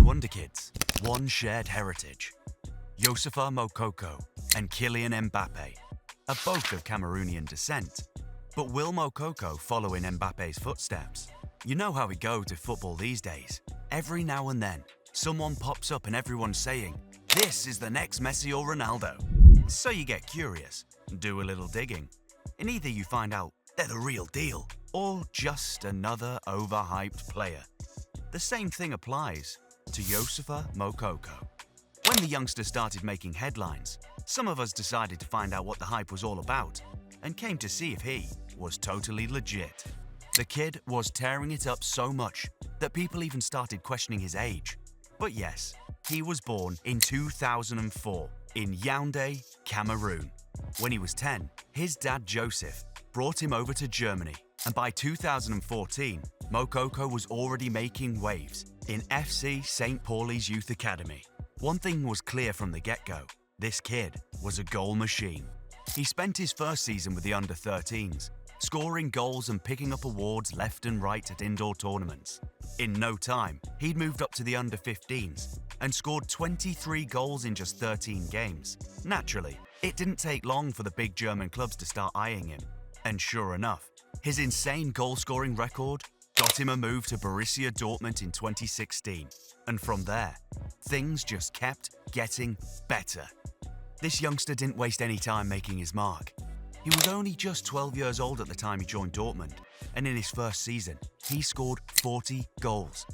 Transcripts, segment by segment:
wonder kids, one shared heritage. Youssoufa Moukoko and Kylian Mbappe are both of Cameroonian descent. But will Moukoko follow in Mbappe's footsteps? You know how it goes with football these days. Every now and then, someone pops up and everyone's saying, "This is the next Messi or Ronaldo." So you get curious, do a little digging, and either you find out they're the real deal or just another overhyped player. The same thing applies to Youssoufa Moukoko. When the youngster started making headlines, some of us decided to find out what the hype was all about and came to see if he was totally legit. The kid was tearing it up so much that people even started questioning his age. But yes, he was born in 2004 in Yaoundé, Cameroon. When he was 10, his dad Joseph brought him over to Germany, and by 2014, Moukoko was already making waves in FC St. Pauli's Youth Academy. One thing was clear from the get-go: this kid was a goal machine. He spent his first season with the under-13s, scoring goals and picking up awards left and right at indoor tournaments. In no time, he'd moved up to the under-15s and scored 23 goals in just 13 games. Naturally, it didn't take long for the big German clubs to start eyeing him. And sure enough, his insane goal-scoring record got him a move to Borussia Dortmund in 2016. And from there, things just kept getting better. This youngster didn't waste any time making his mark. He was only just 12 years old at the time he joined Dortmund, and in his first season, he scored 40 goals.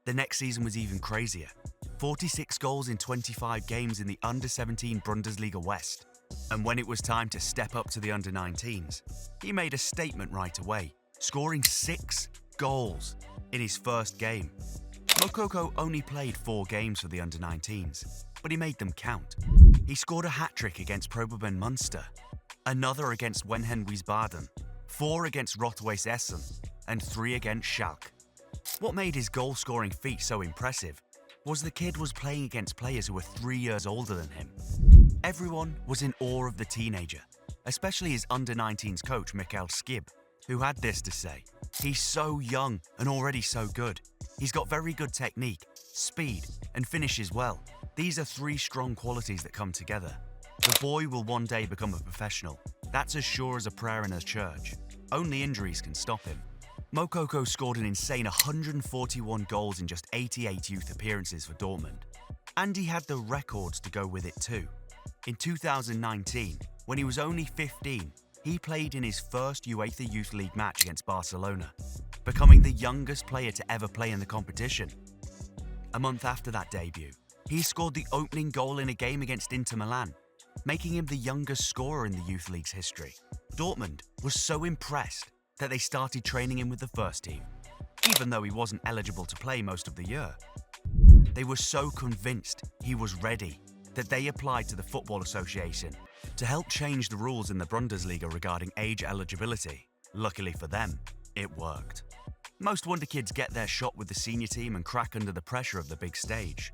The next season was even crazier: 46 goals in 25 games in the under-17 Bundesliga West. And when it was time to step up to the under-19s, he made a statement right away, scoring 6 goals in his first game. Moukoko only played 4 games for the under-19s, but he made them count. He scored a hat-trick against Proberben Munster, another against Wenhen Wiesbaden, 4 against Rot-Weiss Essen, and 3 against Schalke. What made his goal-scoring feat so impressive was the kid was playing against players who were 3 years older than him. Everyone was in awe of the teenager, especially his under-19s coach Michael Skib, who had this to say: "He's so young and already so good. He's got very good technique, speed, and finishes well. These are 3 strong qualities that come together. The boy will one day become a professional. That's as sure as a prayer in a church. Only injuries can stop him." Moukoko scored an insane 141 goals in just 88 youth appearances for Dortmund. And he had the records to go with it too. In 2019, when he was only 15, he played in his first UEFA Youth League match against Barcelona, becoming the youngest player to ever play in the competition. A month after that debut, he scored the opening goal in a game against Inter Milan, making him the youngest scorer in the Youth League's history. Dortmund was so impressed that they started training him with the first team, even though he wasn't eligible to play most of the year. They were so convinced he was ready that they applied to the Football Association to help change the rules in the Bundesliga regarding age eligibility. Luckily for them, it worked. Most wonder kids get their shot with the senior team and crack under the pressure of the big stage.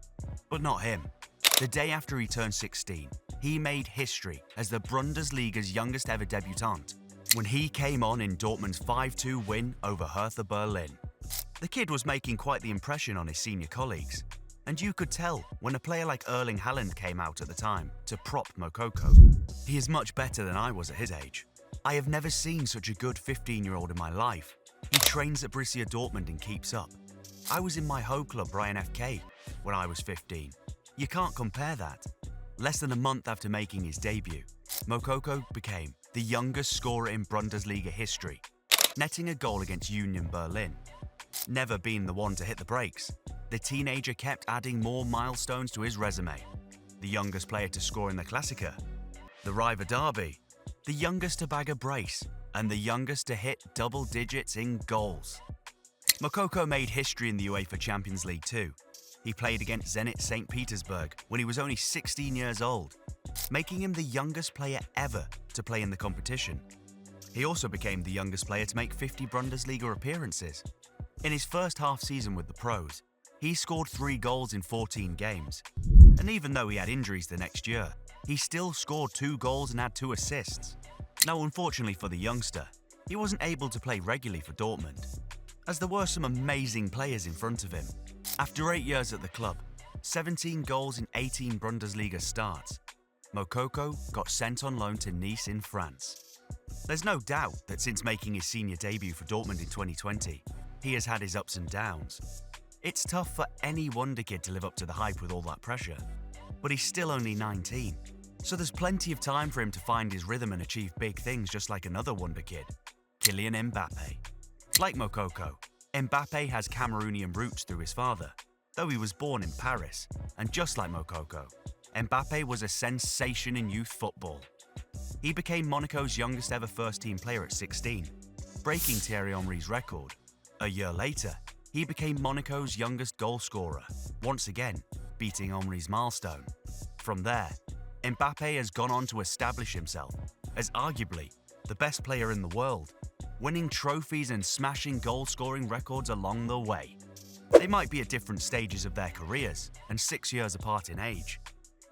But not him. The day after he turned 16, he made history as the Bundesliga's youngest ever debutant when he came on in Dortmund's 5-2 win over Hertha Berlin. The kid was making quite the impression on his senior colleagues, and you could tell when a player like Erling Haaland came out at the time to prop Moukoko. He is much better than I was at his age. I have never seen such a good 15-year-old in my life. He trains at Borussia Dortmund and keeps up. I was in my home club, Brian FK, when I was 15. You can't compare that. Less than a month after making his debut, Moukoko became the youngest scorer in Bundesliga history, netting a goal against Union Berlin. Never been the one to hit the brakes, the teenager kept adding more milestones to his resume. The youngest player to score in the Klassiker, the River Derby, the youngest to bag a brace, and the youngest to hit double digits in goals. Moukoko made history in the UEFA Champions League too. He played against Zenit St. Petersburg when he was only 16 years old, making him the youngest player ever to play in the competition. He also became the youngest player to make 50 Bundesliga appearances. In his first half season with the pros, he scored 3 goals in 14 games. And even though he had injuries the next year, he still scored 2 goals and had 2 assists. Now, unfortunately for the youngster, he wasn't able to play regularly for Dortmund, as there were some amazing players in front of him. After 8 years at the club, 17 goals in 18 Bundesliga starts, Moukoko got sent on loan to Nice in France. There's no doubt that since making his senior debut for Dortmund in 2020, he has had his ups and downs. It's tough for any wonder kid to live up to the hype with all that pressure, but he's still only 19, so there's plenty of time for him to find his rhythm and achieve big things just like another wonder kid, Kylian Mbappe. Like Moukoko, Mbappe has Cameroonian roots through his father, though he was born in Paris, and just like Moukoko, Mbappe was a sensation in youth football. He became Monaco's youngest ever first-team player at 16, breaking Thierry Henry's record. A year later, he became Monaco's youngest goal scorer, once again beating Henry's milestone. From there, Mbappe has gone on to establish himself as arguably the best player in the world, winning trophies and smashing goal-scoring records along the way. They might be at different stages of their careers and 6 years apart in age,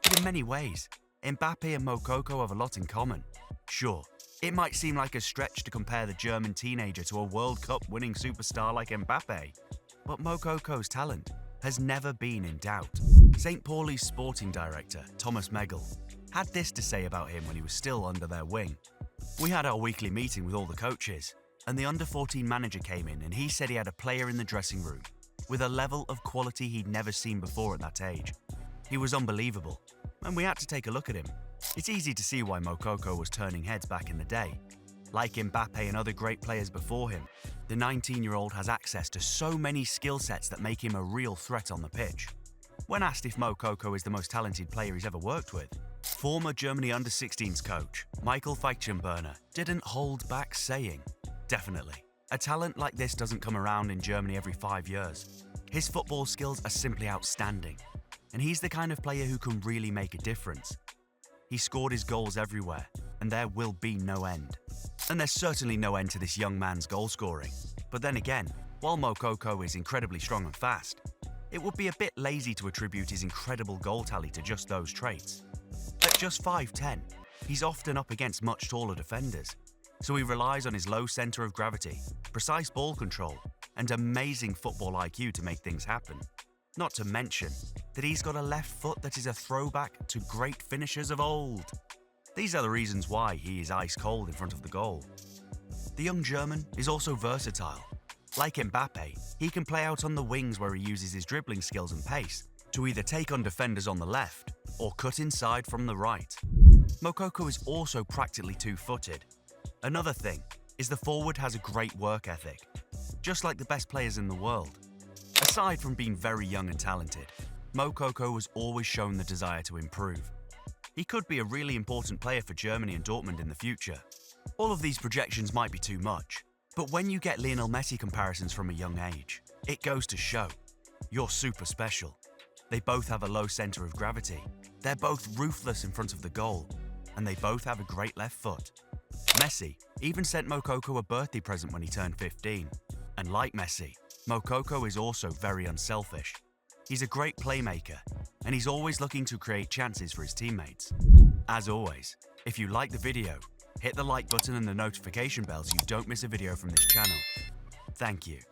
but in many ways, Mbappe and Moukoko have a lot in common. Sure, it might seem like a stretch to compare the German teenager to a World Cup winning superstar like Mbappe, but Moukoko's talent has never been in doubt. St. Pauli's sporting director, Thomas Megel, had this to say about him when he was still under their wing. "We had our weekly meeting with all the coaches, and the under-14 manager came in and he said he had a player in the dressing room with a level of quality he'd never seen before at that age. He was unbelievable, and we had to take a look at him." It's easy to see why Moukoko was turning heads back in the day. Like Mbappe and other great players before him, the 19-year-old has access to so many skill sets that make him a real threat on the pitch. When asked if Moukoko is the most talented player he's ever worked with, former Germany under-16s coach Michael Feichtgenberner didn't hold back saying, "Definitely. A talent like this doesn't come around in Germany every 5 years. His football skills are simply outstanding, and he's the kind of player who can really make a difference. He scored his goals everywhere, and there will be no end." And there's certainly no end to this young man's goal scoring. But then again, while Moukoko is incredibly strong and fast, it would be a bit lazy to attribute his incredible goal tally to just those traits. At just 5'10", he's often up against much taller defenders, so he relies on his low centre of gravity, precise ball control, and amazing football IQ to make things happen. Not to mention that he's got a left foot that is a throwback to great finishers of old. These are the reasons why he is ice cold in front of the goal. The young German is also versatile. Like Mbappe, he can play out on the wings where he uses his dribbling skills and pace to either take on defenders on the left or cut inside from the right. Moukoko is also practically two-footed. Another thing is the forward has a great work ethic, just like the best players in the world. Aside from being very young and talented, Moukoko has always shown the desire to improve. He could be a really important player for Germany and Dortmund in the future. All of these projections might be too much, but when you get Lionel Messi comparisons from a young age, it goes to show you're super special. They both have a low centre of gravity, they're both ruthless in front of the goal, and they both have a great left foot. Messi even sent Moukoko a birthday present when he turned 15. And like Messi, Moukoko is also very unselfish. He's a great playmaker, and he's always looking to create chances for his teammates. As always, if you like the video, hit the like button and the notification bell so you don't miss a video from this channel. Thank you.